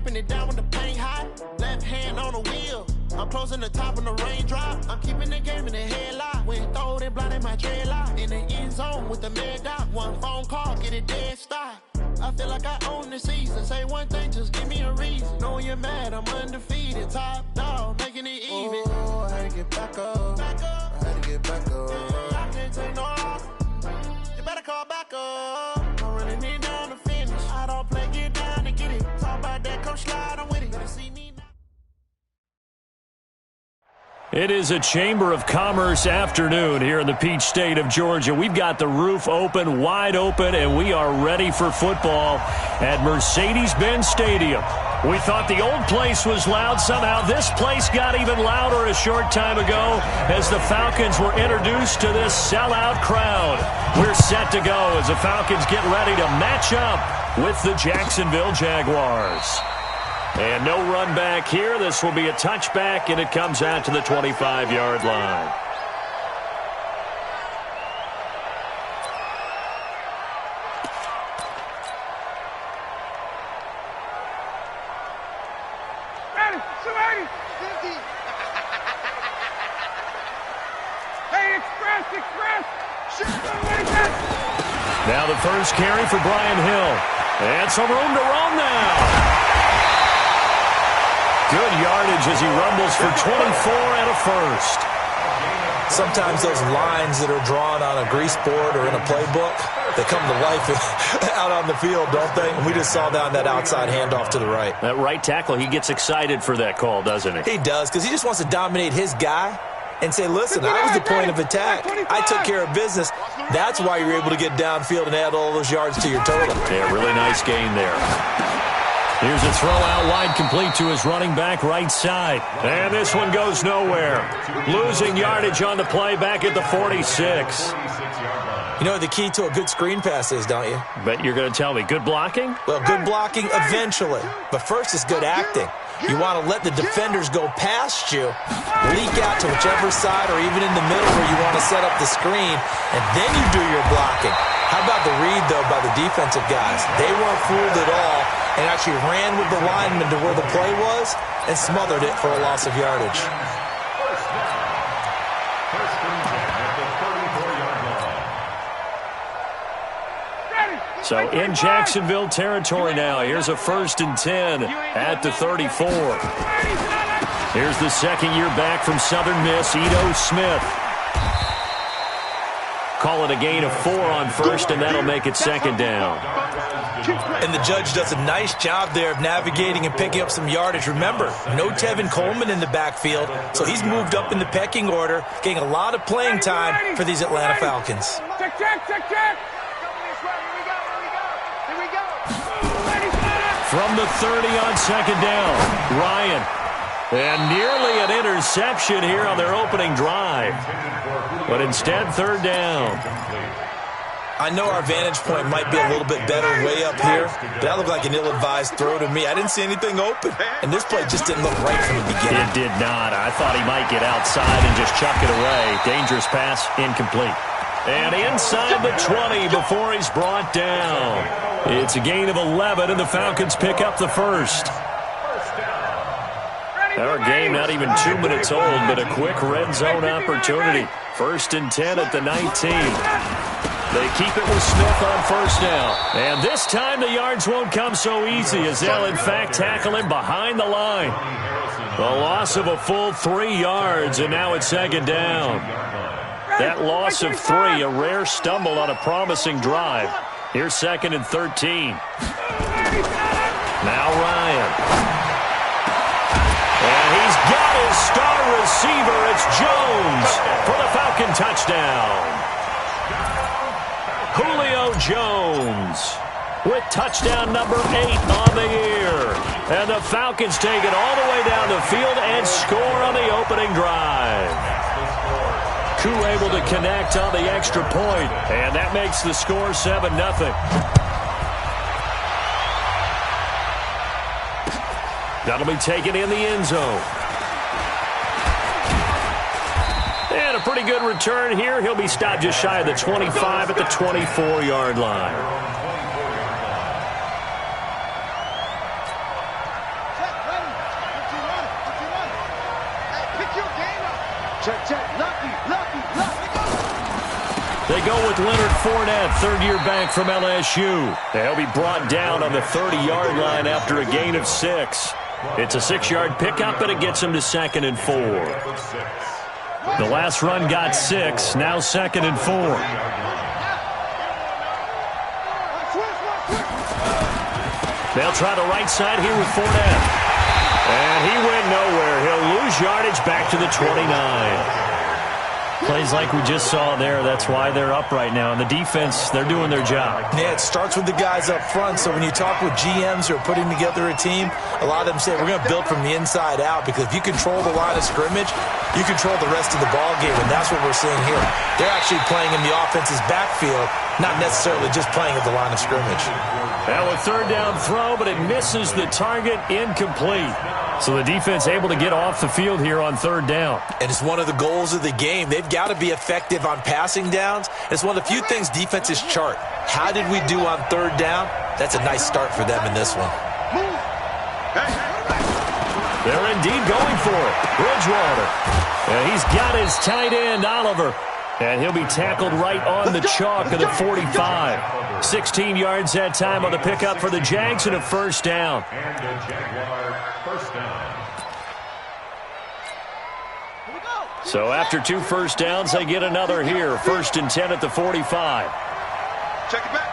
wiping it down with the paint hot. Left hand on the wheel. I'm closing the top on the raindrop. I'm keeping the game in the headlock. When throwed and blinded my dreadlock. In the end zone with the mad dot. One phone call, get it dead stop. I feel like I own the season. Say one thing, just give me a reason. Knowing you're mad, I'm undefeated. Top dog, making it even. Oh, I had to get back up. I had to get back up. I can't take no loss. You better call back up. I'm running it down to finish. I don't play, get down and get it. Talk about that, come slide, I'm with it. Gotta see me now. It is a Chamber of Commerce afternoon here in the Peach State of Georgia. We've got the roof open, wide open, and we are ready for football at Mercedes-Benz Stadium. We thought the old place was loud. Somehow this place got even louder a short time ago as the Falcons were introduced to this sellout crowd. We're set to go as the Falcons get ready to match up with the Jacksonville Jaguars. And no run back here. This will be a touchback, and it comes out to the 25-yard line. Now the first carry for Brian Hill. And some room to roam now. Good yardage as he rumbles for 24 and a first. Sometimes those lines that are drawn on a grease board or in a playbook, they come to life out on the field, don't they? And we just saw that on that outside handoff to the right. That right tackle, he gets excited for that call, doesn't he? He does, because he just wants to dominate his guy and say, listen, I was the point of attack. I took care of business. That's why you're able to get downfield and add all those yards to your total. Yeah, really nice gain there. Here's a throw out wide, complete to his running back right side. And this one goes nowhere. Losing yardage on the play back at the 46. You know what the key to a good screen pass is, don't you? Bet you're going to tell me. Good blocking? Well, good blocking eventually. But first is good acting. You want to let the defenders go past you, leak out to whichever side or even in the middle where you want to set up the screen, and then you do your blocking. How about the read, though, by the defensive guys? They weren't fooled at all and actually ran with the lineman to where the play was and smothered it for a loss of yardage. So in Jacksonville territory now. Here's a 1st and 10 at the 34. Here's the second year back from Southern Miss, Ito Smith. Call it a gain of 4 on first, and that'll make it 2nd down. And the judge does a nice job there of navigating and picking up some yardage. Remember, no Tevin Coleman in the backfield, so he's moved up in the pecking order, getting a lot of playing time for these Atlanta Falcons. From the 30 on 2nd down, Ryan. And nearly an interception here on their opening drive. But instead, 3rd down. I know our vantage point might be a little bit better way up here, but that looked like an ill-advised throw to me. I didn't see anything open, and this play just didn't look right from the beginning. It did not. I thought he might get outside and just chuck it away. Dangerous pass, incomplete. And inside the 20 before he's brought down. It's a gain of 11, and the Falcons pick up the first. Our game not even 2 minutes old, but a quick red zone opportunity. 1st and 10 at the 19. They keep it with Smith on 1st down. And this time the yards won't come so easy as they'll, in fact, tackle him behind the line. A loss of a full 3 yards, and now it's 2nd down. That loss of 3, a rare stumble on a promising drive. Here's 2nd and 13. Now Ryan. And he's got his star receiver. It's Jones for the Falcon touchdown. Julio Jones with touchdown number 8 on the year. And the Falcons take it all the way down the field and score on the opening drive. Koo able to connect on the extra point, and that makes the score 7-0. That'll be taken in the end zone. And a pretty good return here. He'll be stopped just shy of the 25 at the 24-yard line. Check, check. Lucky. They go with Leonard Fournette, third-year back from LSU. He'll be brought down on the 30-yard line after a gain of 6. It's a 6-yard pickup, and it gets him to 2nd and 4. The last run got 6, now 2nd and 4. They'll try the right side here with Fournette. And he went nowhere. He'll lose yardage back to the 29. Plays like we just saw there. That's why they're up right now. And the defense, they're doing their job. Yeah, it starts with the guys up front. So when you talk with GMs who are putting together a team, a lot of them say we're going to build from the inside out, because if you control the line of scrimmage, you control the rest of the ball game, and that's what we're seeing here. They're actually playing in the offense's backfield, not necessarily just playing at the line of scrimmage. Now a third down throw, but it misses the target, incomplete. So the defense able to get off the field here on third down. And it's one of the goals of the game. They've got to be effective on passing downs. It's one of the few things defenses chart. How did we do on third down? That's a nice start for them in this one. They're indeed going for it. Bridgewater. And he's got his tight end, Oliver. And he'll be tackled right on the chalk of the 45. 16 yards that time on the pickup for the Jags and a first down. So after 2 first downs, they get another here. 1st and 10 at the 45. Check it back.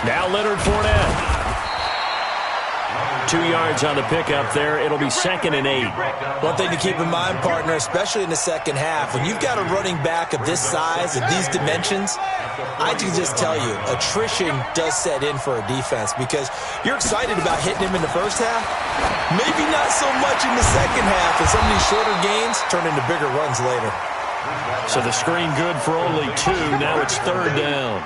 Now Leonard Fournette. 2 yards on the pickup there. It'll be 2nd and 8. One thing to keep in mind, partner, especially in the second half, when you've got a running back of this size, of these dimensions, I can just tell you, attrition does set in for a defense, because you're excited about hitting him in the first half. Maybe not so much in the second half, and some of these shorter gains turn into bigger runs later. So the screen good for only 2. Now it's third down.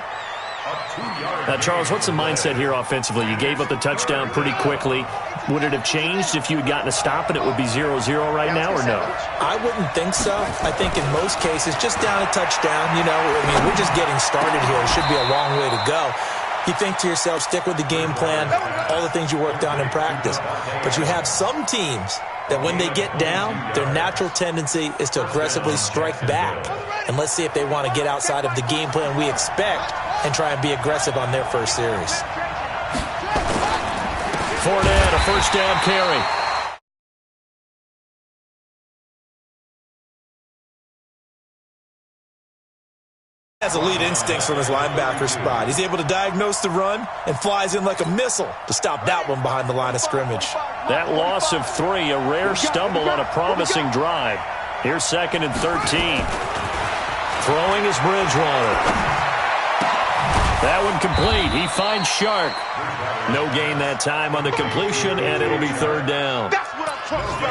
Now, Charles, what's the mindset here offensively? You gave up the touchdown pretty quickly. Would it have changed if you had gotten a stop and it would be 0-0 right now, or no? I wouldn't think so. I think in most cases, just down a touchdown, we're just getting started here. It should be a long way to go. You think to yourself, stick with the game plan, all the things you worked on in practice. But you have some teams that when they get down, their natural tendency is to aggressively strike back. And let's see if they want to get outside of the game plan we expect and try and be aggressive on their first series. Fournette, a first down carry. Has elite instincts from his linebacker spot. He's able to diagnose the run and flies in like a missile to stop that one behind the line of scrimmage. That loss of 3, a rare stumble on a promising drive. Here's 2nd and 13. Throwing is Bridgewater. That one complete. He finds Shark. No gain that time on the completion, and it'll be third down.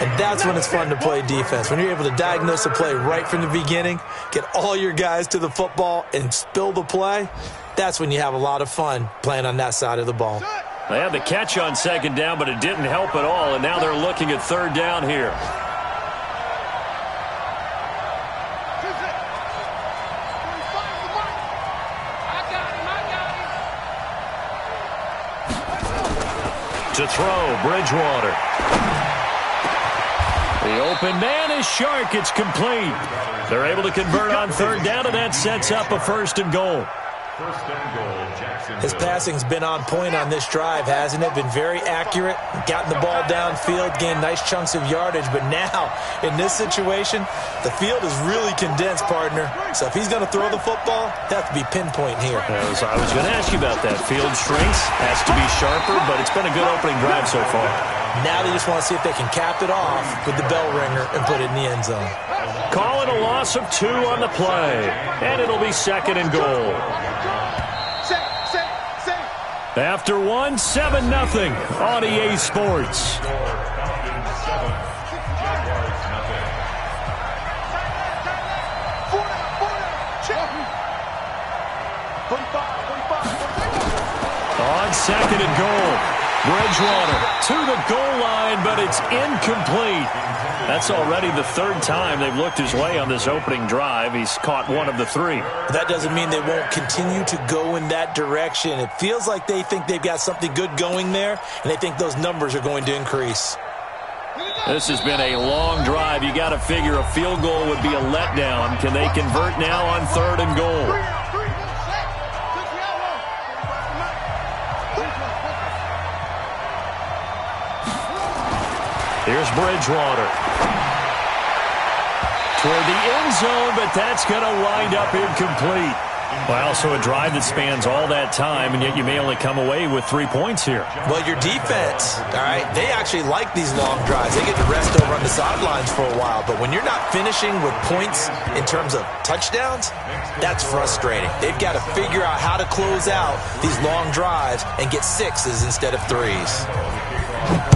And that's when it's fun to play defense. When you're able to diagnose a play right from the beginning, get all your guys to the football, and spill the play, that's when you have a lot of fun playing on that side of the ball. They had the catch on 2nd down, but it didn't help at all, and now they're looking at third down here. To throw, Bridgewater. The open man is Shark. It's complete. They're able to convert on third down, and that sets up a 1st and goal. His passing's been on point on this drive, hasn't it? Been very accurate, gotten the ball downfield, gained nice chunks of yardage, but now, in this situation, the field is really condensed, partner. So if he's going to throw the football, it has to be pinpoint here. I was going to ask you about that. Field strength has to be sharper, but it's been a good opening drive so far. Now they just want to see if they can cap it off with the bell ringer and put it in the end zone. Calling a loss of 2 on the play, and it'll be 2nd and goal. After 1, 7-0 on EA Sports. On 2nd and goal. Bridgewater to the goal line, but it's incomplete. That's already the 3rd time they've looked his way on this opening drive. He's caught 1 of the 3. That doesn't mean they won't continue to go in that direction. It feels like they think they've got something good going there, and they think those numbers are going to increase. This has been a long drive. You got to figure a field goal would be a letdown. Can they convert now on 3rd and goal? Here's Bridgewater. Toward the end zone, but that's going to wind up incomplete. Well, so a drive that spans all that time, and yet you may only come away with 3 points here. Well, your defense, all right, they actually like these long drives. They get to rest over on the sidelines for a while. But when you're not finishing with points in terms of touchdowns, that's frustrating. They've got to figure out how to close out these long drives and get 6s instead of 3s.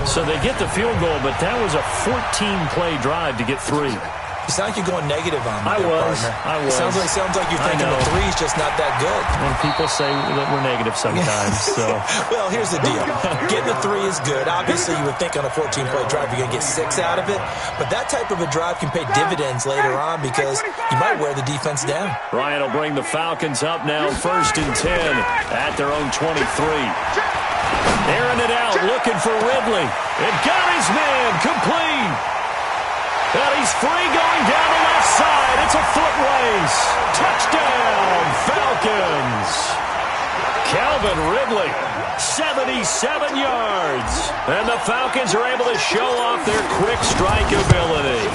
So they get the field goal, but that was a 14-play drive to get 3. You sound like you're going negative on me. I was. It sounds like you're thinking the 3's just not that good. And people say that we're negative sometimes. So. Well, here's the deal. Getting the 3 is good. Obviously, you would think on a 14-play drive you're going to get 6 out of it. But that type of a drive can pay dividends later on because you might wear the defense down. Ryan will bring the Falcons up now 1st and 10 at their own 23. Airing it out, looking for Ridley. It got his man, complete. And he's free going down the left side. It's a foot race. Touchdown, Falcons. Calvin Ridley, 77 yards. And the Falcons are able to show off their quick strike ability.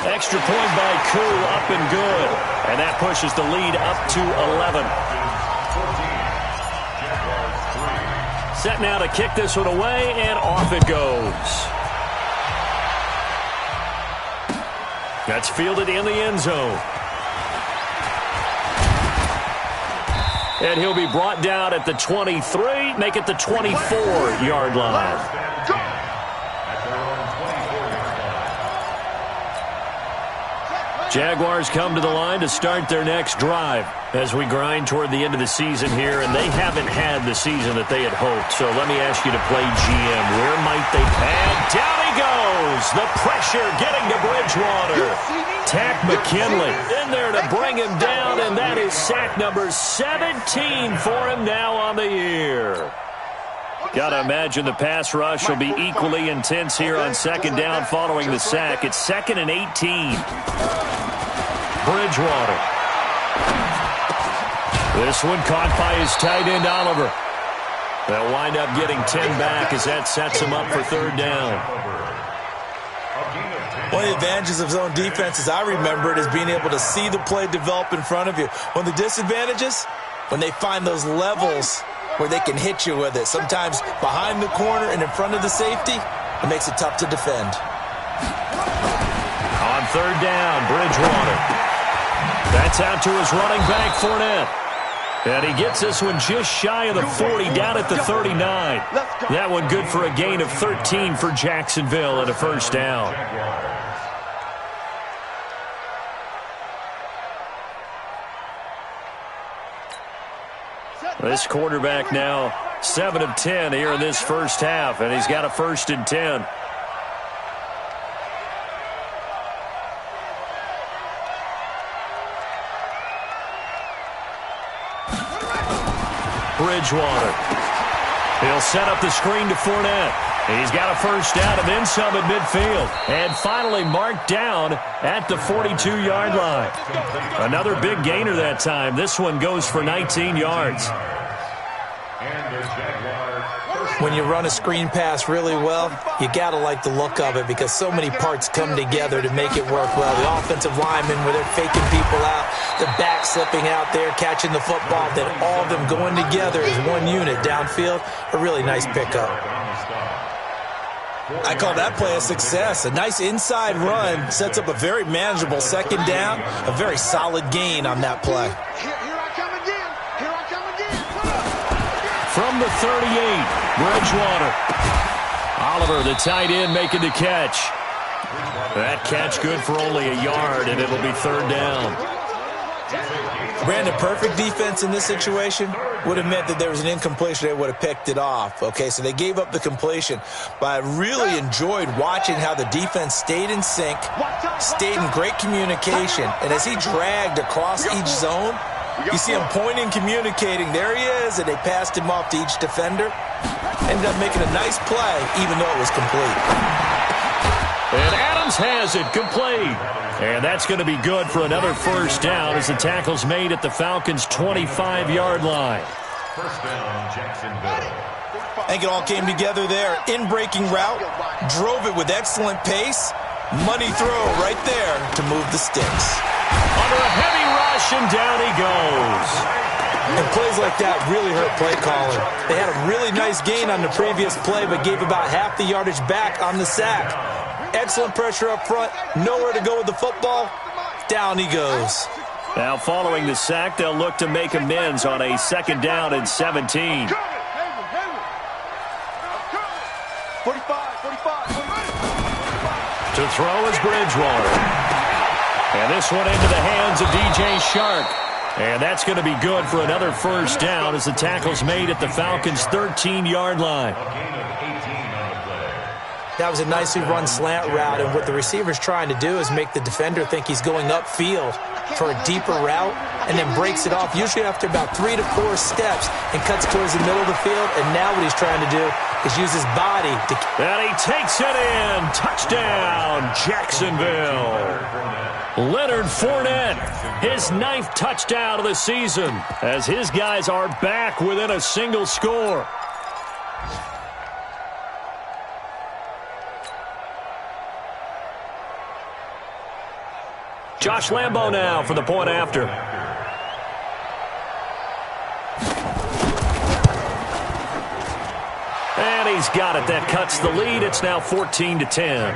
Extra point by Koo, up and good. And that pushes the lead up to 11. Set now to kick this one away, and off it goes. That's fielded in the end zone. And he'll be brought down at the 23, make it the 24-yard line. Jaguars come to the line to start their next drive as we grind toward the end of the season here, and they haven't had the season that they had hoped. So let me ask you to play GM. Where might they pad? Down he goes. The pressure getting to Bridgewater. Tack McKinley in there to bring him down, and that is sack number 17 for him now on the year. Got to imagine the pass rush will be equally intense here on 2nd down following the sack. It's 2nd and 18. Bridgewater. This one caught by his tight end, Oliver. They'll wind up getting 10 back as that sets him up for 3rd down. One of the advantages of zone defense, as I remember it, is being able to see the play develop in front of you. One of the disadvantages, when they find those levels where they can hit you with it. Sometimes behind the corner and in front of the safety, it makes it tough to defend. On 3rd down, Bridgewater. That's out to his running back, Fournette. And he gets this one just shy of the 40, down at the 39. That one good for a gain of 13 for Jacksonville and a 1st down. This quarterback now 7 of 10 here in this first half, and he's got a 1st and 10. Bridgewater. He'll set up the screen to Fournette. He's got a 1st down and then some at midfield. And finally marked down at the 42-yard line. Another big gainer that time. This one goes for 19 yards. When you run a screen pass really well, you got to like the look of it because so many parts come together to make it work well. The offensive linemen, where they're faking people out, the back slipping out there, catching the football, then all of them going together as one unit downfield. A really nice pickup. I call that play a success. A nice inside run sets up a very manageable 2nd down, a very solid gain on that play. From the 38, Bridgewater. Oliver, the tight end, making the catch. That catch good for only a yard, and it'll be 3rd down. Brandon, perfect defense in this situation would have meant that there was an incompletion. They would have picked it off. Okay, so they gave up the completion. But I really enjoyed watching how the defense stayed in sync, stayed in great communication. And as he dragged across each zone, you see him pointing, communicating. There he is, and they passed him off to each defender. Ended up making a nice play, even though it was complete. And Adams has it complete. And that's going to be good for another first down as the tackle's made at the Falcons' 25-yard line. First down, Jacksonville. I think it all came together there. In-breaking route, drove it with excellent pace. Money throw right there to move the sticks. Under a heavy rush, and down he goes. And plays like that really hurt play calling. They had a really nice gain on the previous play, but gave about half the yardage back on the sack. Excellent pressure up front, nowhere to go with the football. Down he goes. Now following the sack, they'll look to make amends on a 2nd down and 17. 45. To throw is Bridgewater. And this one into the hands of DJ Shark. And that's going to be good for another first down as the tackle's made at the Falcons' 13-yard line. That was a nicely run slant route, and what the receiver's trying to do is make the defender think he's going upfield for a deeper route and then breaks it off, usually after about 3 to 4 steps, and cuts towards the middle of the field. And now what he's trying to do is use his body to... And he takes it in. Touchdown, Jacksonville. Leonard Fournette, his 9th touchdown of the season, as his guys are back within a single score. Josh Lambo now for the point after. And he's got it. That cuts the lead. It's now 14-10.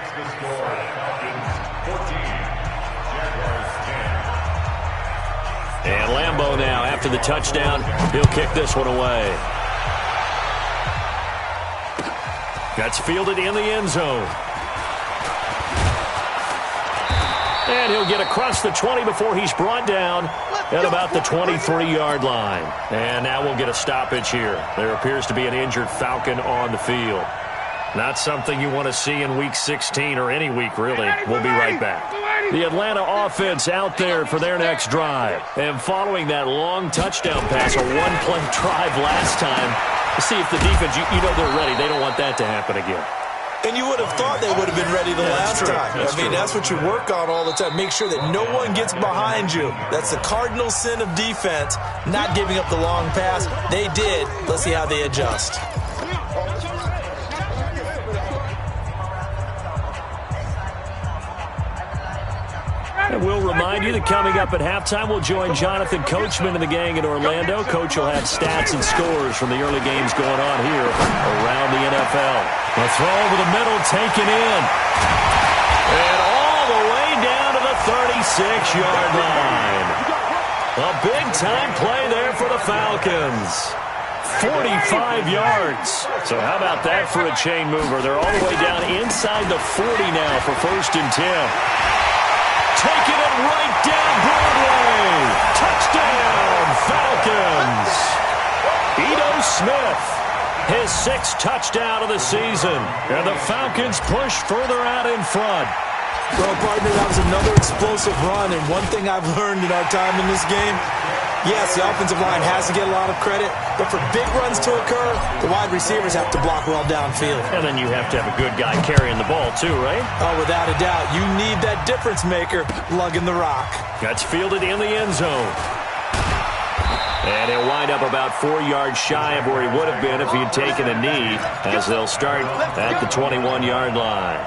And Lambo now, after the touchdown, he'll kick this one away. That's fielded in the end zone. And he'll get across the 20 before he's brought down at about the 23-yard line. And now we'll get a stoppage here. There appears to be an injured Falcon on the field. Not something you want to see in Week 16 or any week, really. We'll be right back. The Atlanta offense out there for their next drive. And following that long touchdown pass, a one-play drive last time, to see if the defense, you know they're ready. They don't want that to happen again. And you would have thought they would have been ready the last time. That's what you work on all the time. Make sure that no one gets behind you. That's the cardinal sin of defense, not giving up the long pass. They did. Let's see how they adjust. And we'll remind you that coming up at halftime, we'll join Jonathan Coachman and the gang in Orlando. Coach will have stats and scores from the early games going on here around the NFL. The throw over the middle, taken in. And all the way down to the 36-yard line. A big-time play there for the Falcons. 45 yards. So how about that for a chain mover? They're all the way down inside the 40 now for 1st and 10. Taking it right down Broadway. Touchdown, Falcons. Ito Smith, his 6th touchdown of the season. And the Falcons push further out in front. Well, partner, that was another explosive run. And one thing I've learned in our time in this game, yes, the offensive line has to get a lot of credit, but for big runs to occur, the wide receivers have to block well downfield. And then you have to have a good guy carrying the ball too, right? Oh, without a doubt. You need that difference maker lugging the rock. That's fielded in the end zone. And he'll wind up about 4 yards shy of where he would have been if he had taken a knee, as they'll start at the 21-yard line.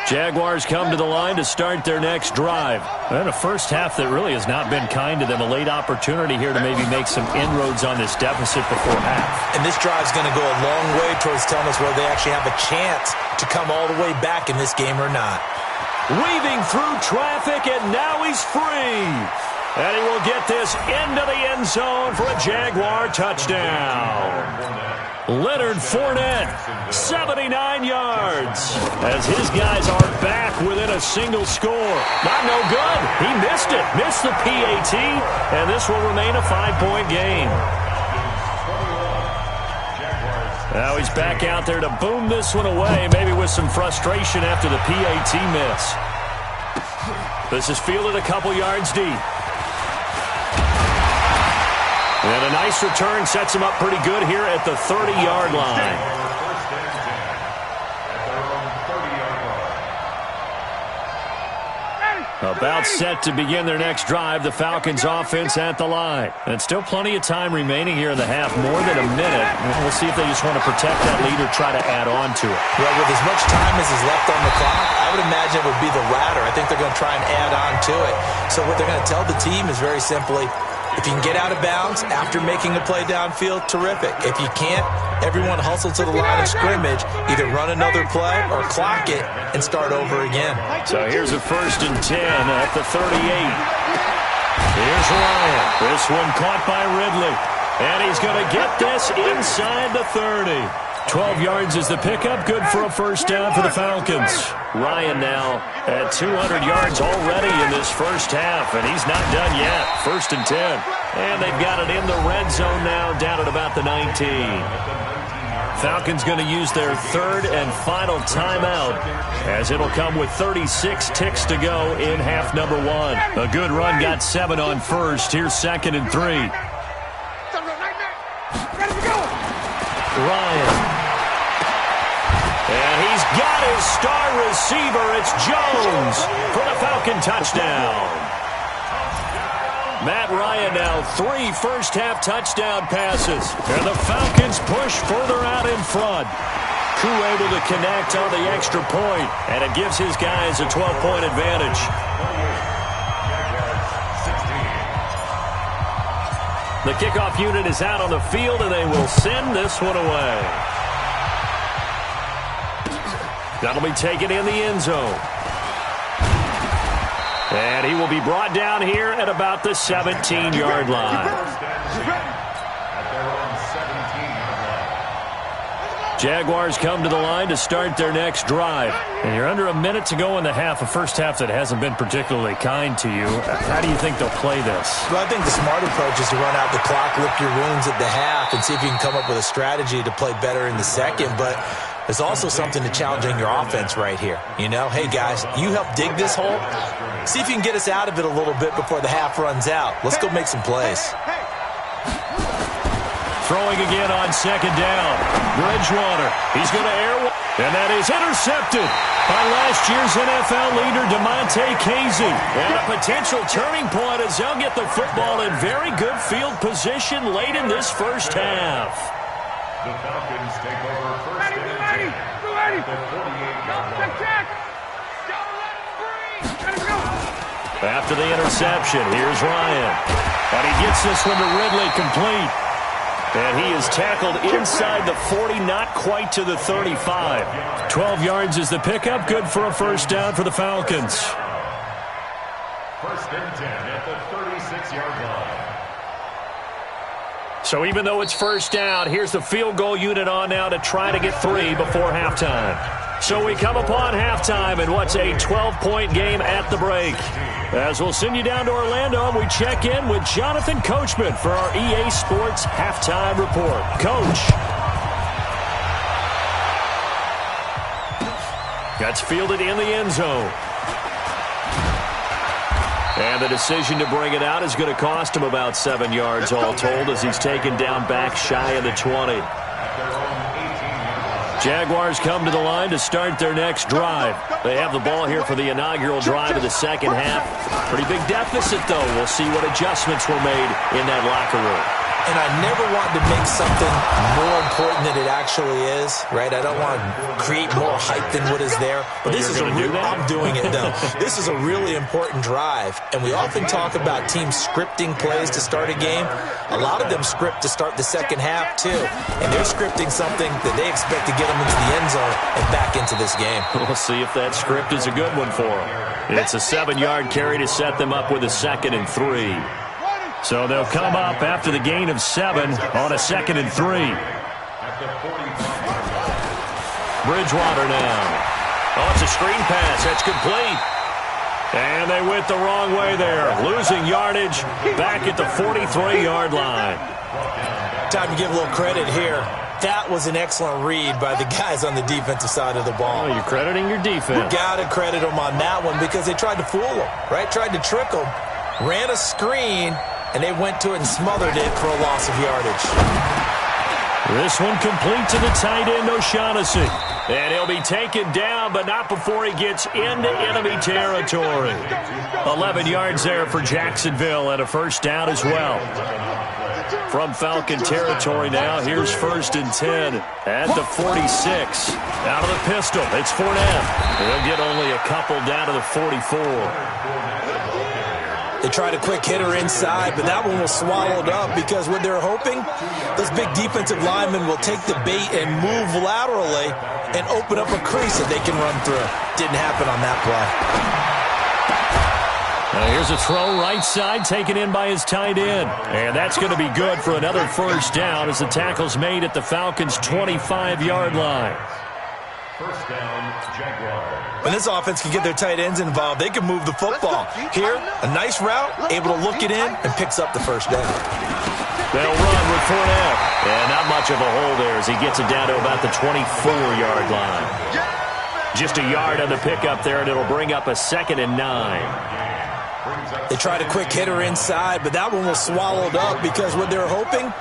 Jaguars come to the line to start their next drive. And a first half that really has not been kind to them. A late opportunity here to maybe make some inroads on this deficit before half. And this drive's going to go a long way towards telling us whether they actually have a chance to come all the way back in this game or not. Weaving through traffic, and now he's free. And he will get this into the end zone for a Jaguar touchdown. Leonard Fournette, 79 yards, as his guys are back within a single score. Not no good. He missed it. Missed the PAT, and this will remain a 5-point game. Now he's back out there to boom this one away, maybe with some frustration after the PAT miss. This is fielded a couple yards deep. And a nice return sets him up pretty good here at the 30-yard line. About set to begin their next drive. The Falcons offense at the line. And still plenty of time remaining here in the half, more than a minute. We'll see if they just want to protect that lead or try to add on to it. Well, with as much time as is left on the clock, I would imagine it would be the latter. I think they're going to try and add on to it. So what they're going to tell the team is very simply, if you can get out of bounds after making a play downfield, terrific. If you can't, everyone hustle to the line of scrimmage, either run another play or clock it and start over again. So here's a 1st and 10 at the 38. Here's Ryan. This one caught by Ridley. And he's going to get this inside the 30. 12 yards is the pickup. Good for a 1st down for the Falcons. Ryan now at 200 yards already in this first half, and he's not done yet. 1st and 10. And they've got it in the red zone now, down at about the 19. Falcons going to use their 3rd and final timeout, as it'll come with 36 ticks to go in half number 1. A good run, got 7 on 1st. Here's 2nd and 3. Ryan. And he's got his star receiver. It's Jones for the Falcon touchdown. Matt Ryan now 3 first-half touchdown passes. And the Falcons push further out in front. Crew able to connect on the extra point, and it gives his guys a 12-point advantage. The kickoff unit is out on the field, and they will send this one away. That'll be taken in the end zone. And he will be brought down here at about the 17-yard line. Jaguars come to the line to start their next drive. And you're under a minute to go in the half, a first half that hasn't been particularly kind to you. How do you think they'll play this? Well, I think the smart approach is to run out the clock, lick your wounds at the half, and see if you can come up with a strategy to play better in the second. But there's also something to challenging your offense right here. You know, hey, guys, you help dig this hole. See if you can get us out of it a little bit before the half runs out. Let's go make some plays. Throwing again on 2nd down. Bridgewater. He's going to air one. And that is intercepted by last year's NFL leader, Damontae Kazee. And a potential turning point as they'll get the football in very good field position late in this first half. The Falcons take over 1st and 10 at the 48-yard line. After the interception, here's Ryan. And he gets this one to Ridley complete. And he is tackled inside the 40, not quite to the 35. 12 yards is the pickup. Good for a 1st down for the Falcons. 1st and 10 at the 36-yard line. So even though it's 1st down, here's the field goal unit on now to try to get 3 before halftime. So we come upon halftime in what's a 12-point game at the break. As we'll send you down to Orlando, we check in with Jonathan Coachman for our EA Sports Halftime Report. Coach. That's fielded in the end zone. And the decision to bring it out is going to cost him about 7 yards all told as he's taken down back shy of the 20. Jaguars come to the line to start their next drive. They have the ball here for the inaugural drive of the second half. Pretty big deficit, though. We'll see what adjustments were made in that locker room. And I never want to make something more important than it actually is, right? I don't want to create more hype than what is there. But this is I'm doing it, though. This is a really important drive. And we often talk about teams scripting plays to start a game. A lot of them script to start the second half, too. And they're scripting something that they expect to get them into the end zone and back into this game. We'll see if that script is a good one for them. It's a 7-yard carry to set them up with a 2nd and 3. So they'll come up after the gain of 7 on a 2nd and 3. Bridgewater now. Oh, it's a screen pass. That's complete. And they went the wrong way there. Losing yardage back at the 43-yard line. Time to give a little credit here. That was an excellent read by the guys on the defensive side of the ball. Oh, you're crediting your defense. Got to credit them on that one because they tried to fool them, right? Tried to trick them. Ran a screen. and they went to it and smothered it for a loss of yardage. This one complete to the tight end, O'Shaughnessy. And he'll be taken down, but not before he gets into enemy territory. 11 yards there for Jacksonville and a first down as well. From Falcon territory now, here's 1st and 10 at the 46. Out of the pistol, it's Fournette. He'll get only a couple down to the 44. They tried a quick hitter inside, but that one was swallowed up because what they're hoping, those big defensive linemen will take the bait and move laterally and open up a crease that they can run through. Didn't happen on that play. Here's a throw right side taken in by his tight end. And that's going to be good for another first down as the tackle's made at the Falcons' 25-yard line. First down, Jaguars. When this offense can get their tight ends involved, they can move the football. Here, a nice route, able to look it in, and picks up the first down. They'll run with Fournette. And not much of a hole there as he gets it down to about the 24-yard line. Just a yard on the pickup there, and it'll bring up a 2nd and 9. They tried a quick hitter inside, but that one was swallowed up because what they're hoping,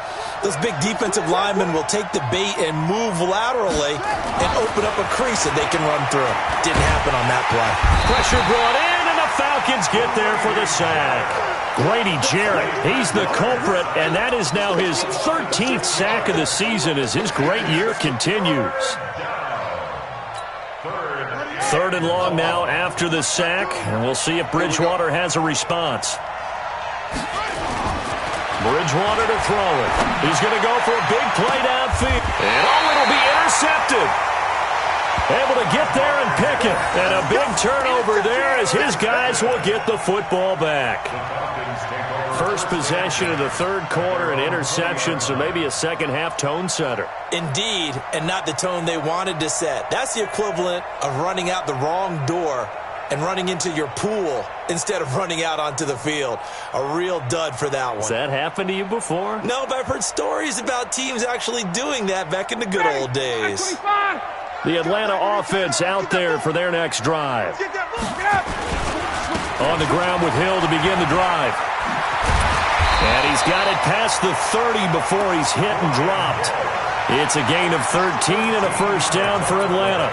those big defensive linemen will take the bait and move laterally and open up a crease that they can run through. Didn't happen on that play. Pressure brought in, and the Falcons get there for the sack. Grady Jarrett, he's the culprit, and that is now his 13th sack of the season as his great year continues. 3rd and long now after the sack, and we'll see if Bridgewater has a response. Bridgewater to throw it. He's going to go for a big play downfield. And it'll be intercepted. Able to get there and pick it. And a big turnover there as his guys will get the football back. First possession of the 3rd quarter, an interception, so maybe a second-half tone setter. Indeed, and not the tone they wanted to set. That's the equivalent of running out the wrong door and running into your pool instead of running out onto the field. A real dud for that one. Has that happened to you before? No, but I've heard stories about teams actually doing that back in the good old days. The Atlanta offense out there for their next drive. On the ground with Hill to begin the drive. And he's got it past the 30 before he's hit and dropped. It's a gain of 13 and a first down for Atlanta.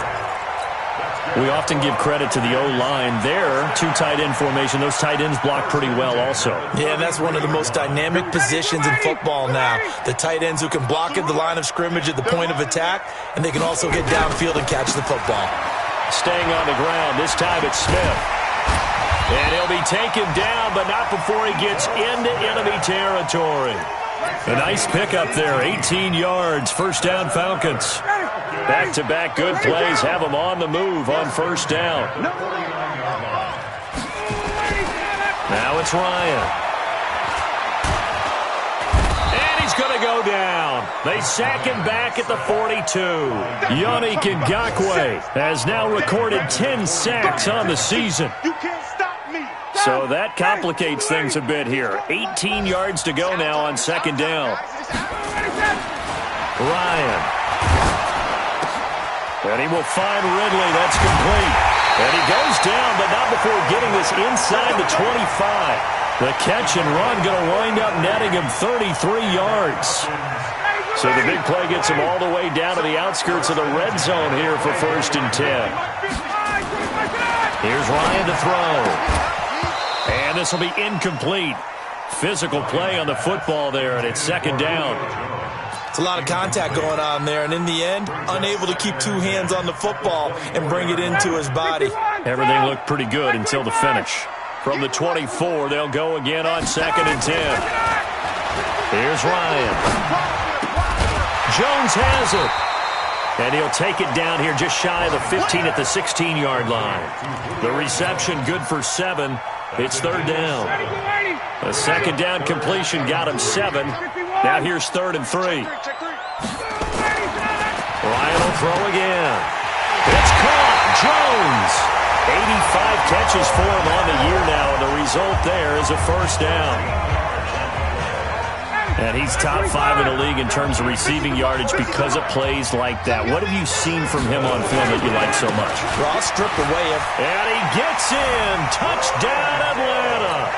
We often give credit to the O-line there. 2 tight end formation. Those tight ends block pretty well also. Yeah, that's one of the most dynamic positions in football now. The tight ends who can block at the line of scrimmage at the point of attack, and they can also get downfield and catch the football. Staying on the ground. This time it's Smith. And he'll be taken down, but not before he gets into enemy territory. A nice pickup there, 18 yards, first down Falcons. Back-to-back good plays have them on the move on first down. Now it's Ryan. And he's going to go down. They sack him back at the 42. Yannick Ngakoue has now recorded 10 sacks on the season. So that complicates things a bit here. 18 yards to go now on second down. Ryan. And he will find Ridley. That's complete. And he goes down, but not before getting this inside the 25. The catch and run going to wind up netting him 33 yards. So the big play gets him all the way down to the outskirts of the red zone here for 1st and 10. Here's Ryan to throw. And this will be incomplete. Physical play on the football there, and it's second down. It's a lot of contact going on there, and in the end, unable to keep 2 hands on the football and bring it into his body. Everything looked pretty good until the finish. From the 24, they'll go again on 2nd and 10. Here's Ryan. Jones has it. And he'll take it down here just shy of the 15 at the 16-yard line. The reception good for 7. It's 3rd down. A second down completion got him 7. Now here's 3rd and 3. Ryan will throw again. It's caught. Jones. 85 catches for him on the year now, and the result there is a first down. And he's top 5 in the league in terms of receiving yardage because of plays like that. What have you seen from him on film that you like so much? Raw strip away. And he gets in. Touchdown, Atlanta.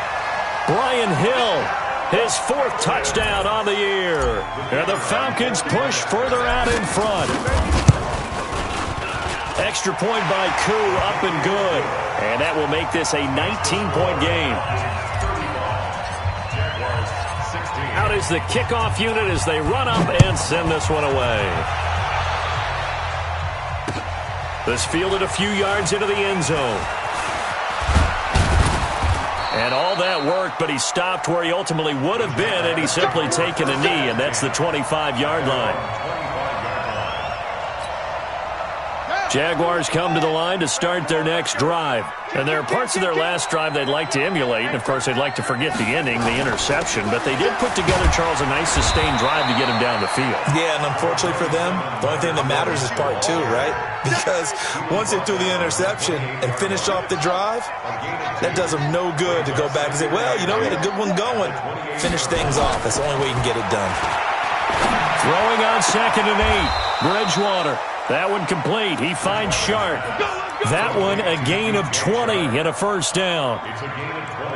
Brian Hill His 4th touchdown on the year. And the Falcons push further out in front. Extra point by Koo, up and good. And that will make this a 19-point game. Out is the kickoff unit as they run up and send this one away. This fielded a few yards into the end zone. And all that worked, but he stopped where he ultimately would have been, and he's simply taken a knee, and that's the 25-yard line. Jaguars come to the line to start their next drive. And there are parts of their last drive they'd like to emulate. And, of course, they'd like to forget the ending, the interception. But they did put together, Charles, a nice sustained drive to get him down the field. Yeah, and unfortunately for them, the only thing that matters is part 2, right? Because once they threw the interception and finished off the drive, that does them no good to go back and say, well, you know, we had a good one going. Finish things off. That's the only way you can get it done. Throwing on 2nd and 8. Bridgewater. That one complete. He finds Sharp. That one a gain of 20 and a first down. It's a gain of 20.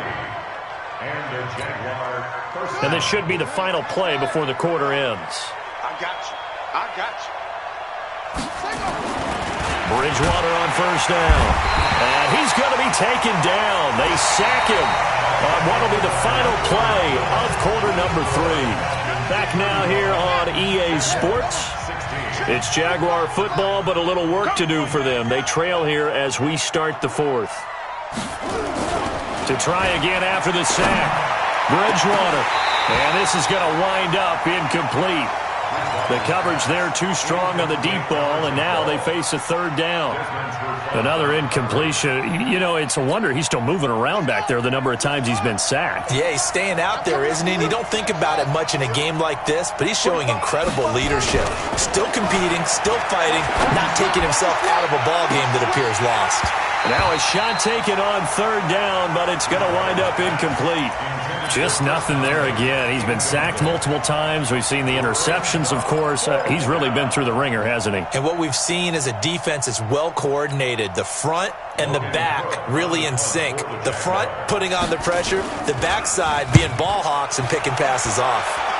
And the Jaguar first. And this should be the final play before the quarter ends. I got you. I got you. Bridgewater on first down. And he's going to be taken down. They sack him on what will be the final play of quarter number 3. Back now here on EA Sports. It's Jaguar football, but a little work to do for them. They trail here as we start the 4th. To try again after the sack. Bridgewater. And this is going to wind up incomplete. The coverage there too strong on the deep ball, and now they face a 3rd down. Another incompletion. You know, it's a wonder he's still moving around back there the number of times he's been sacked. Yeah, he's staying out there, isn't he? And you don't think about it much in a game like this, but he's showing incredible leadership. Still competing, still fighting, not taking himself out of a ball game that appears lost. Now a shot taken on 3rd down, but it's going to wind up incomplete. Just nothing there again. He's been sacked multiple times. We've seen the interceptions, of course. He's really been through the ringer, hasn't he? And what we've seen is a defense that's well coordinated. The front and the back really in sync. The front putting on the pressure, the backside being ball hawks and picking passes off.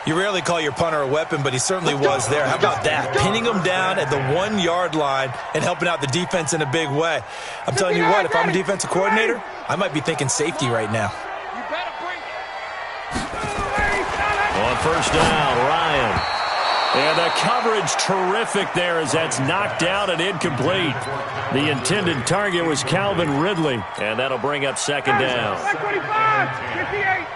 You rarely call your punter a weapon, but he certainly was there. How about that? Pinning him down at the 1-yard line and helping out the defense in a big way. I'm telling you what, if I'm a defensive coordinator, I might be thinking safety right now. On first down, Ryan. And the coverage terrific there as that's knocked down and incomplete. The intended target was Calvin Ridley, and that'll bring up 2nd down. 25, 58.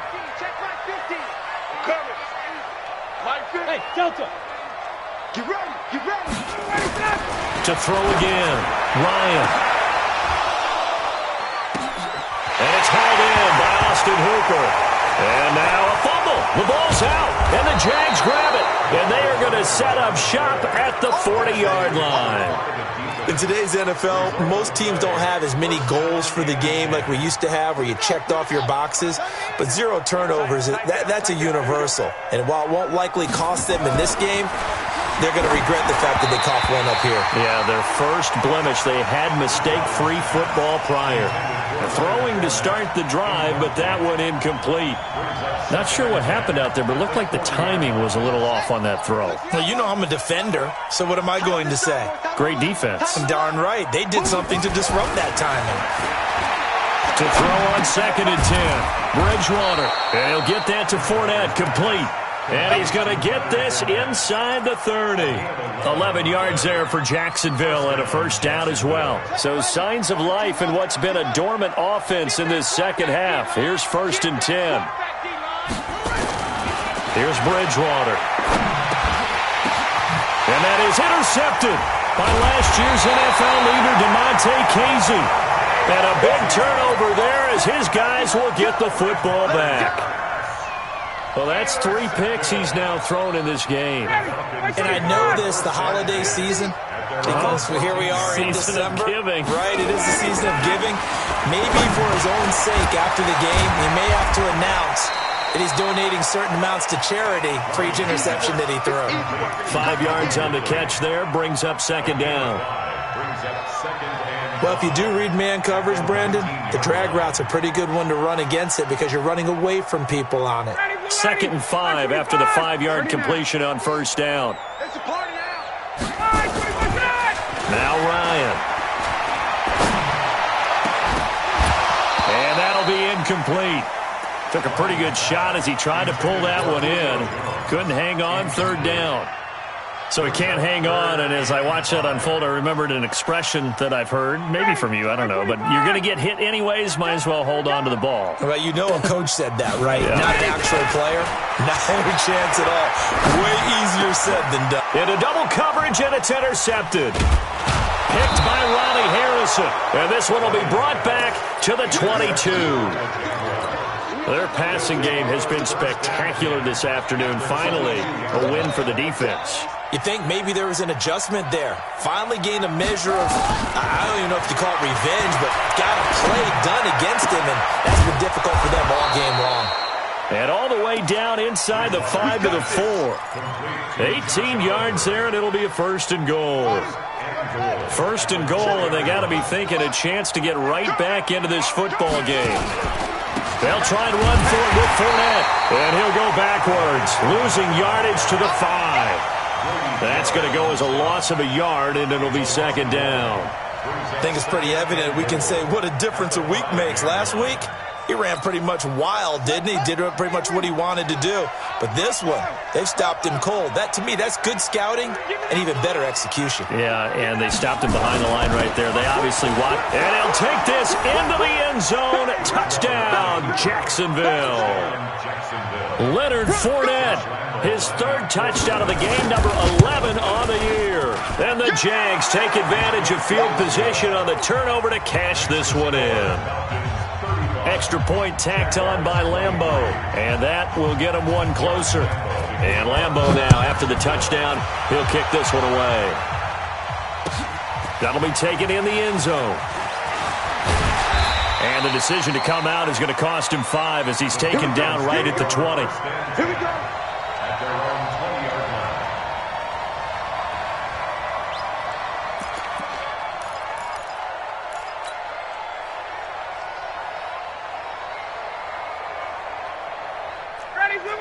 Hey, Delta. Get ready. Get ready. To throw again. Ryan. And it's hauled in by Austin Hooper. And now a fumble. The ball's out. And the Jags grab it. And they are going to set up shop at the 40-yard line. In today's NFL, most teams don't have as many goals for the game like we used to have where you checked off your boxes. But 0 turnovers, that's a universal. And while it won't likely cost them in this game, they're going to regret the fact that they coughed one up here. Yeah, their first blemish. They had mistake-free football prior. Throwing to start the drive, but that one incomplete. Not sure what happened out there, but it looked like the timing was a little off on that throw. Well, you know I'm a defender, so what am I going to say? Great defense. Darn right. They did something to disrupt that timing. To throw on 2nd and 10. Bridgewater. And he'll get that to Fournette, complete. And he's going to get this inside the 30. 11 yards there for Jacksonville and a first down as well. So signs of life in what's been a dormant offense in this second half. Here's 1st and 10. Here's Bridgewater. And that is intercepted by last year's NFL leader, DeMonte Casey. And a big turnover there as his guys will get the football back. Well, that's 3 picks he's now thrown in this game. And I know this, the holiday season, because here we are in December. Season of giving. Right, it is the season of giving. Maybe for his own sake after the game, he may have to announce that he's donating certain amounts to charity for each interception that he threw. 5 yards on the catch there, brings up 2nd down. Brings up 2nd and Well, if you do read man coverage, Brandon, the drag route's a pretty good one to run against it because you're running away from people on it. 2nd and 5 after the 5-yard completion on first down. It's a party now. Now Ryan. And that'll be incomplete. Took a pretty good shot as he tried to pull that one in. Couldn't hang on, 3rd down. So he can't hang on, and as I watched that unfold, I remembered an expression that I've heard, maybe from you, I don't know, but you're going to get hit anyways, might as well hold on to the ball. Well, you know a coach said that, right? Yeah. Not an actual player. Not any chance at all. Way easier said than done. Into double coverage, and it's intercepted. Picked by Ronnie Harrison, and this one will be brought back to the 22. Their passing game has been spectacular this afternoon. Finally, a win for the defense. You think maybe there was an adjustment there. Finally gained a measure of, I don't even know if you call it revenge, but got a play done against him, and that's been difficult for them all game long. And all the way down inside the 5 to the 4. 18 yards there, and it'll be a 1st and goal. 1st and goal, and they got to be thinking a chance to get right back into this football game. They'll try and run for it with Fournette, and he'll go backwards, losing yardage to the 5. That's going to go as a loss of a yard, and it'll be 2nd down. I think it's pretty evident. We can say what a difference a week makes. Last week, he ran pretty much wild, didn't he? Did pretty much what he wanted to do. But this one, they've stopped him cold. That, to me, that's good scouting and even better execution. Yeah, and they stopped him behind the line right there. They obviously want, and he'll take this into the end zone. Touchdown, Jacksonville. Leonard Fournette, his 3rd touchdown of the game, number 11 on the year. And the Jags take advantage of field position on the turnover to cash this one in. Extra point tacked on by Lambeau, and that will get him one closer. And Lambeau now, after the touchdown, he'll kick this one away. That'll be taken in the end zone. And the decision to come out is going to cost him 5 as he's taken down right at the 20. Here we go.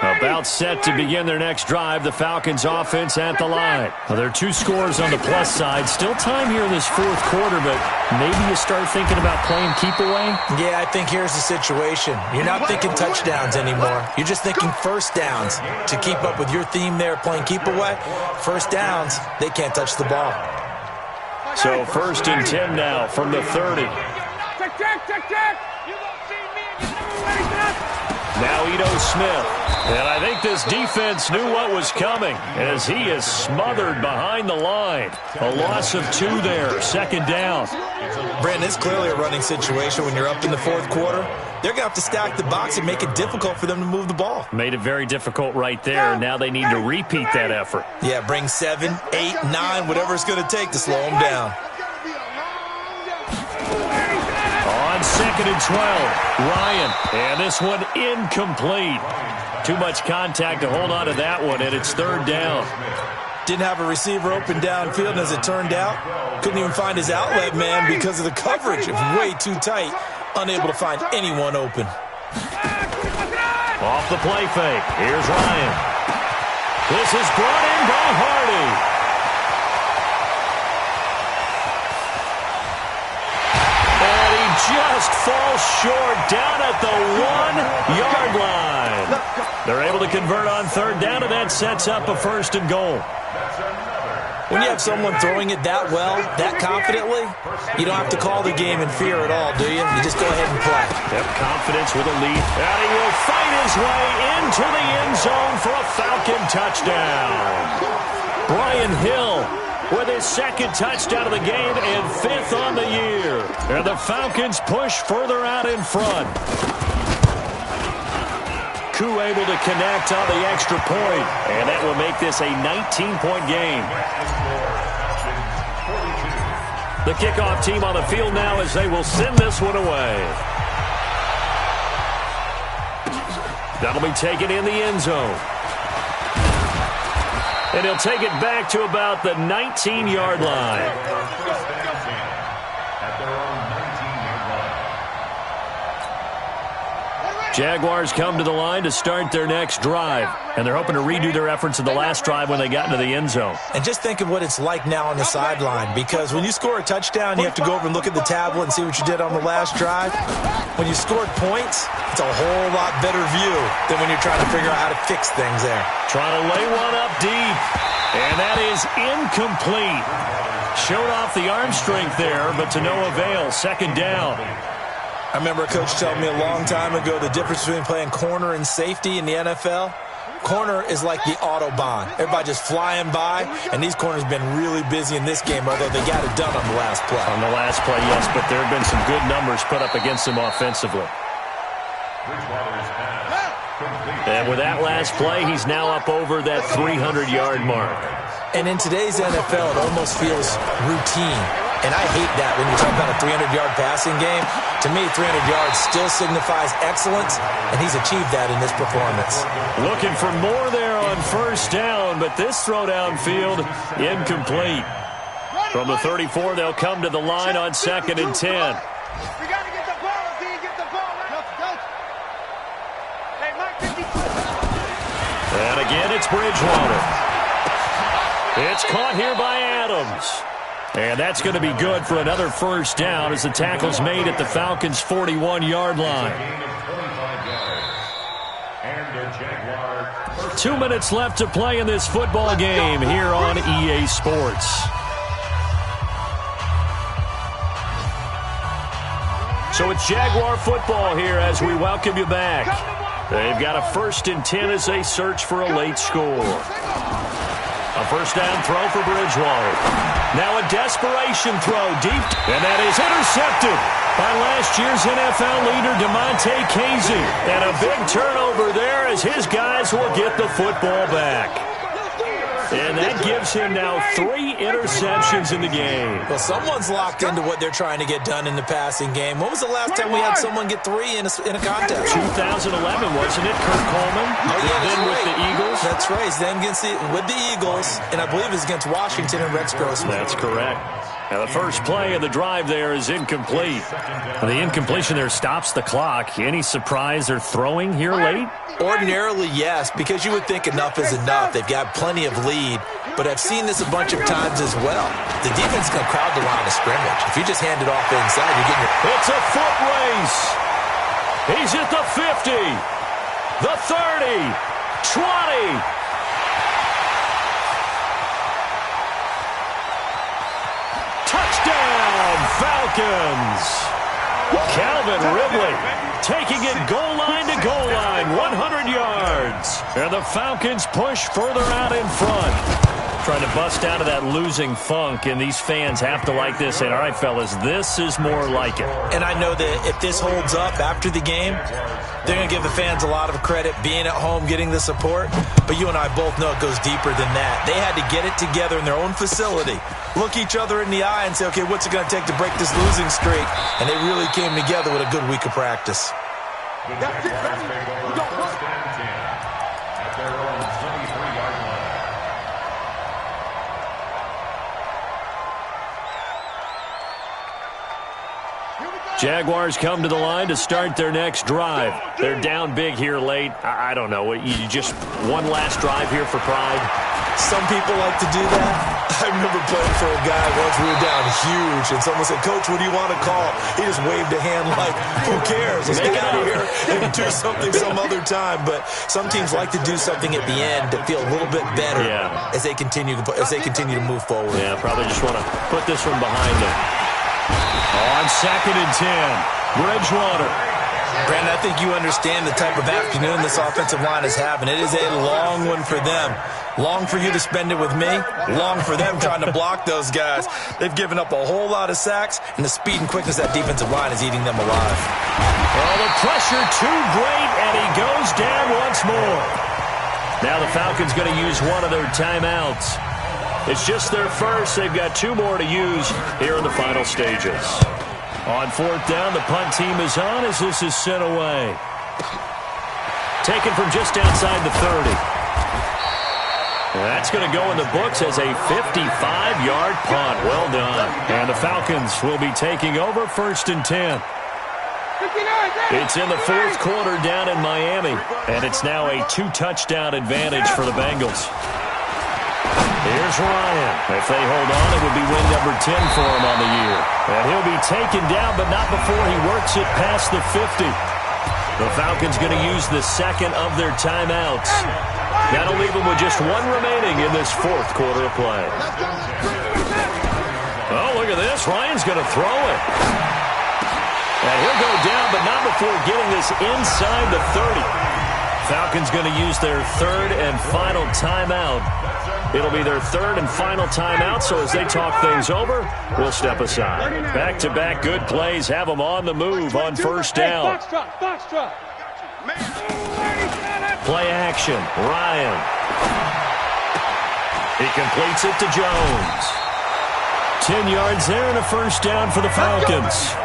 About set to begin their next drive, the Falcons offense at the line. Well, there are 2 scores on the plus side. Still time here in this 4th quarter, but maybe you start thinking about playing keep away? Yeah, I think here's the situation. You're not thinking touchdowns anymore. You're just thinking 1st downs. To keep up with your theme there, playing keep away, 1st downs, they can't touch the ball. So 1st and 10 now from the 30. Check, check, check, check. You don't see me and you never ready for that. Now Ito Smith. And I think this defense knew what was coming as he is smothered behind the line. A loss of 2 there, 2nd down. Brandon, it's clearly a running situation when you're up in the 4th quarter. They're going to have to stack the box and make it difficult for them to move the ball. Made it very difficult right there. Now they need to repeat that effort. Yeah, bring 7, 8, 9, whatever it's going to take to slow them down. On 2nd and 12, Ryan. And this one incomplete. Too much contact to hold on to that one, and it's 3rd down. Didn't have a receiver open downfield, and as it turned out, couldn't even find his outlet man because of the coverage. It was way too tight, unable to find anyone open. Off the play fake. Here's Ryan. This is brought in by Hardy. Just falls short down at the 1-yard line. They're able to convert on 3rd down, and that sets up a 1st and goal. When you have someone throwing it that well, that confidently, you don't have to call the game in fear at all, do you? You just go ahead and play. Yep, confidence with a lead. And he will fight his way into the end zone for a Falcon touchdown. Brian Hill with his 2nd touchdown of the game and 5th on the year. And the Falcons push further out in front. Koo able to connect on the extra point, and that will make this a 19-point game. The kickoff team on the field now as they will send this one away. That'll be taken in the end zone. And he'll take it back to about the 19-yard line. Jaguars come to the line to start their next drive, and they're hoping to redo their efforts in the last drive when they got into the end zone. And just think of what it's like now on the sideline, because when you score a touchdown, you have to go over and look at the tablet and see what you did on the last drive. When you scored points, it's a whole lot better view than when you're trying to figure out how to fix things there. Trying to lay one up deep, and that is incomplete. Showed off the arm strength there, but to no avail. Second down. I remember a coach telling me a long time ago the difference between playing corner and safety in the NFL. Corner is like the Autobahn. Everybody just flying by, and these corners have been really busy in this game, although they got it done on the last play. On the last play, yes, but there have been some good numbers put up against them offensively. And with that last play, he's now up over that 300-yard mark. And in today's NFL, it almost feels routine. And I hate that when you talk about a 300-yard passing game. To me, 300 yards still signifies excellence, and he's achieved that in this performance. Looking for more there on first down, but this throw downfield incomplete. From the 34, they'll come to the line on 2nd and 10. We got to get the ball, D. Get the ball. Coach. Hey, Mike 52. And again, it's Bridgewater. It's caught here by Adams. And that's going to be good for another first down as the tackle's made at the Falcons' 41-yard line. 2 minutes left to play in this football game here on EA Sports. So it's Jaguar football here as we welcome you back. They've got a 1st and 10 as they search for a late score. A first down throw for Bridgewater. Now a desperation throw deep, and that is intercepted by last year's NFL leader DeMonte Casey. And a big turnover there as his guys will get the football back. And that gives him now 3 interceptions in the game. Well, someone's locked into what they're trying to get done in the passing game. When was the last time we had someone get 3 in a contest? 2011, wasn't it? Kurt Coleman. Oh, yeah, then with the Eagles. That's right. Then with the Eagles, and I believe it's against Washington and Rex Grossman. That's correct. Now, the first play of the drive there is incomplete. The incompletion there stops the clock. Any surprise they're throwing here late? Ordinarily, yes, because you would think enough is enough. They've got plenty of lead, but I've seen this a bunch of times as well. The defense is going to crowd the line of scrimmage. If you just hand it off inside, you're getting your... It's a foot race. He's at the 50, the 30, 20. Touchdown, Falcons! Calvin Ridley taking it goal line to goal line, 100 yards. And the Falcons push further out in front. Trying to bust out of that losing funk, and these fans have to like this. And all right, fellas, this is more like it. And I know that if this holds up after the game, they're going to give the fans a lot of credit being at home, getting the support. But you and I both know it goes deeper than that. They had to get it together in their own facility, look each other in the eye and say, okay, what's it going to take to break this losing streak? And they really came together with a good week of practice. That's it, baby. We go first and 10 at their own 23-yard line. Jaguars come to the line to start their next drive. They're down big here late. I don't know. You just one last drive here for pride? Some people like to do that. I remember playing for a guy once. We were down huge, and someone said, Coach, what do you want to call? He just waved a hand like, who cares? Let's get out of here and do something some other time. But some teams like to do something at the end to feel a little bit better as they continue to move forward. Yeah, probably just want to put this one behind them. On 2nd and 10, Bridgewater. Brandon, I think you understand the type of afternoon this offensive line is having. It is a long one for them. Long for you to spend it with me. Long for them trying to block those guys. They've given up a whole lot of sacks, and the speed and quickness of that defensive line is eating them alive. Well, the pressure too great, and he goes down once more. Now the Falcons going to use one of their timeouts. It's just their first. They've got 2 more to use here in the final stages. On 4th down, the punt team is on as this is sent away. Taken from just outside the 30. And that's going to go in the books as a 55-yard punt. Well done. And the Falcons will be taking over 1st and 10. It's in the fourth quarter down in Miami, and it's now a 2-touchdown advantage for the Bengals. Here's Ryan. If they hold on, it would be win number 10 for him on the year. And he'll be taken down, but not before he works it past the 50. The Falcons going to use the second of their timeouts. That'll leave them with just one remaining in this fourth quarter of play. Oh, look at this. Ryan's going to throw it. And he'll go down, but not before getting this inside the 30. Falcons going to use their third and final timeout. It'll be their third and final timeout, so as they talk things over, we'll step aside. Back-to-back good plays have them on the move on first down. Play action, Ryan. He completes it to Jones. 10 yards there and a first down for the Falcons.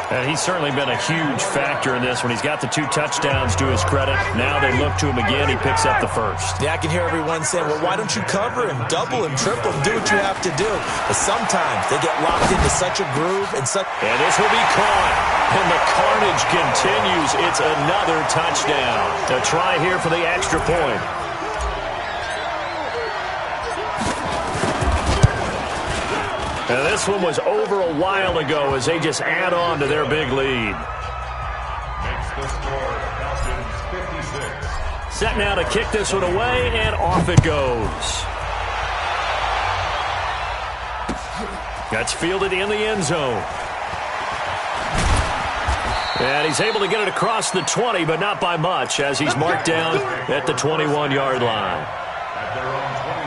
And he's certainly been a huge factor in this when he's got the 2 touchdowns to his credit. Now they look to him again. He picks up the first. Yeah, I can hear everyone saying, well, why don't you cover him, double him, triple him, do what you have to do. But sometimes they get locked into such a groove and such. And this will be caught. And the carnage continues. It's another touchdown. A try here for the extra point. And this one was over a while ago as they just add on to their big lead. Makes the score, Falcons 56. Set now to kick this one away, and off it goes. That's fielded in the end zone. And he's able to get it across the 20, but not by much, as he's marked down at the 21-yard line. At their own 21-yard line.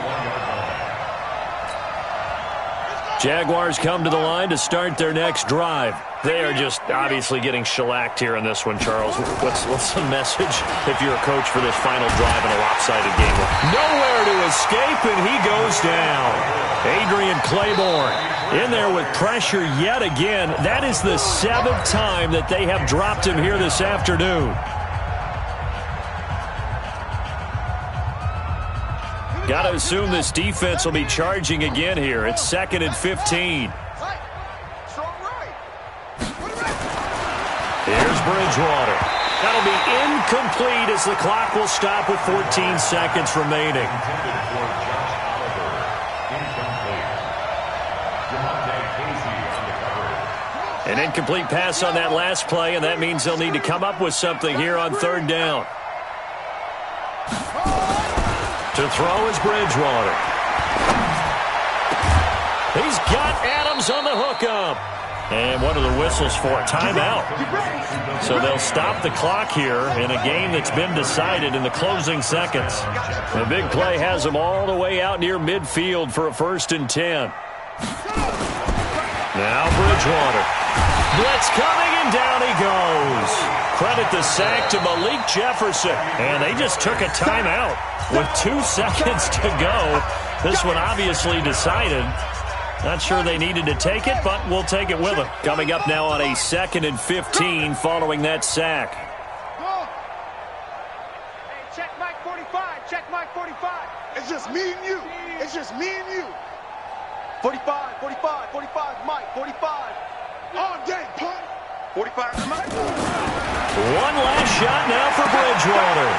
Jaguars come to the line to start their next drive. They are just obviously getting shellacked here in this one, Charles. What's the message if you're a coach for this final drive in a lopsided game? Nowhere to escape, and he goes down. Adrian Claiborne in there with pressure yet again. That is the 7th time that they have dropped him here this afternoon. Got to assume this defense will be charging again here. It's 2nd and 15. Here's Bridgewater. That'll be incomplete as the clock will stop with 14 seconds remaining. An incomplete pass on that last play, and that means they'll need to come up with something here on 3rd down. To throw is Bridgewater. He's got Adams on the hookup. And what are the whistles for? Timeout. So they'll stop the clock here in a game that's been decided in the closing seconds. The big play has them all the way out near midfield for a 1st and 10. Now Bridgewater. Blitz coming, and down he goes. Credit the sack to Malik Jefferson. And they just took a timeout with 2 seconds to go. This one obviously decided. Not sure they needed to take it, but we'll take it with them. Coming up now on a 2nd and 15 following that sack. Hey, check Mike 45. Check Mike 45. It's just me and you. It's just me and you. 45, 45, 45, Mike, 45. All day, punt. 45 to Mike. One last shot now for Bridgewater.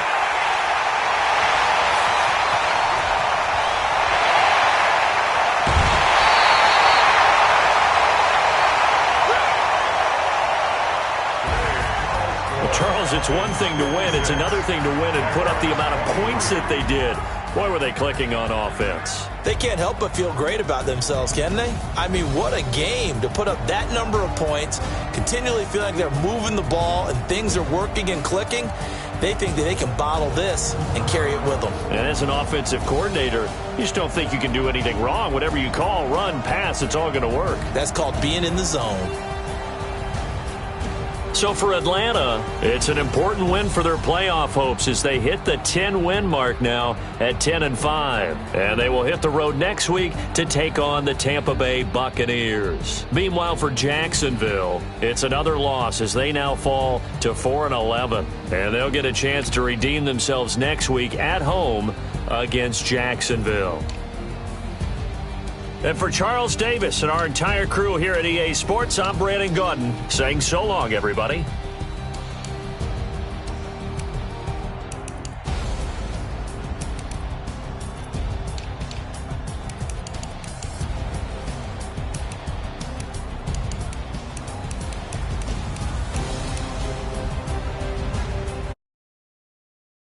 Charles, it's one thing to win. It's another thing to win and put up the amount of points that they did. Boy, were they clicking on offense. They can't help but feel great about themselves, can they? I mean, what a game to put up that number of points, continually feel like they're moving the ball and things are working and clicking. They think that they can bottle this and carry it with them. And as an offensive coordinator, you just don't think you can do anything wrong. Whatever you call, run, pass, it's all going to work. That's called being in the zone. So for Atlanta, it's an important win for their playoff hopes as they hit the 10-win mark now at 10-5. And they will hit the road next week to take on the Tampa Bay Buccaneers. Meanwhile, for Jacksonville, it's another loss as they now fall to 4-11. And they'll get a chance to redeem themselves next week at home against Jacksonville. And for Charles Davis and our entire crew here at EA Sports, I'm Brandon Gaudin saying so long, everybody.